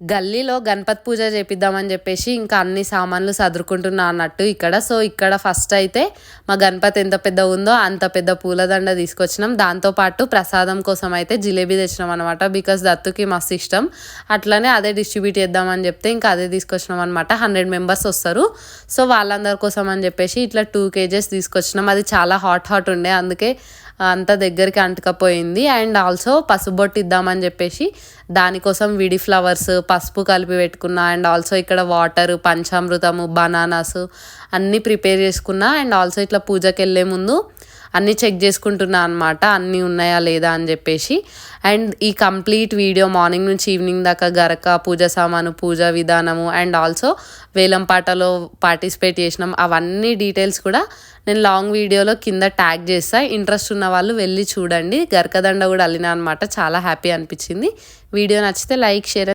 గల్లీలో గణపతి పూజ చేపిద్దామని చెప్పేసి ఇంకా అన్ని సామాన్లు సదురుకుంటున్నా అన్నట్టు ఇక్కడ. సో ఇక్కడ ఫస్ట్ అయితే మా గణపతి ఎంత పెద్ద ఉందో అంత పెద్ద పూలదండ తీసుకొచ్చినాం. దాంతోపాటు ప్రసాదం కోసం అయితే జిలేబీ తెచ్చినాం అనమాట. బికాస్ దత్తుకి మస్తు ఇష్టం. అట్లనే అదే డిస్ట్రిబ్యూట్ చేద్దామని చెప్తే ఇంకా అదే తీసుకొచ్చినాం అనమాట. 100 మెంబర్స్ వస్తారు. సో వాళ్ళందరి కోసం అని చెప్పేసి ఇట్లా 2 kgs తీసుకొచ్చినాం. అది చాలా హాట్ ఉండే, అందుకే అంత దగ్గరికి అంటుకపోయింది. అండ్ ఆల్సో పసుబొట్టు ఇద్దామని చెప్పేసి దానికోసం విడి ఫ్లవర్స్, పసుపు కలిపి పెట్టుకున్నా. అండ్ ఆల్సో ఇక్కడ వాటర్, పంచామృతము, బనానాస్ అన్నీ ప్రిపేర్ చేసుకున్నా. అండ్ ఆల్సో ఇట్లా పూజకి వెళ్ళే ముందు అన్నీ చెక్ చేసుకుంటున్నా అనమాట, అన్నీ ఉన్నాయా లేదా అని చెప్పేసి. అండ్ ఈ కంప్లీట్ వీడియో మార్నింగ్ నుంచి ఈవినింగ్ దాకా గరక, పూజ సామాను, పూజా విధానము అండ్ ఆల్సో వేలం పాటలో పార్టిసిపేట్ చేసినాం, అవన్నీ డీటెయిల్స్ కూడా నేను లాంగ్ వీడియోలో కింద ట్యాగ్ చేస్తా. ఇంట్రెస్ట్ ఉన్న వాళ్ళు వెళ్ళి చూడండి. గరకదండ కూడా అల్లినా అనమాట. చాలా హ్యాపీ అనిపించింది. వీడియో నచ్చితే లైక్, షేర్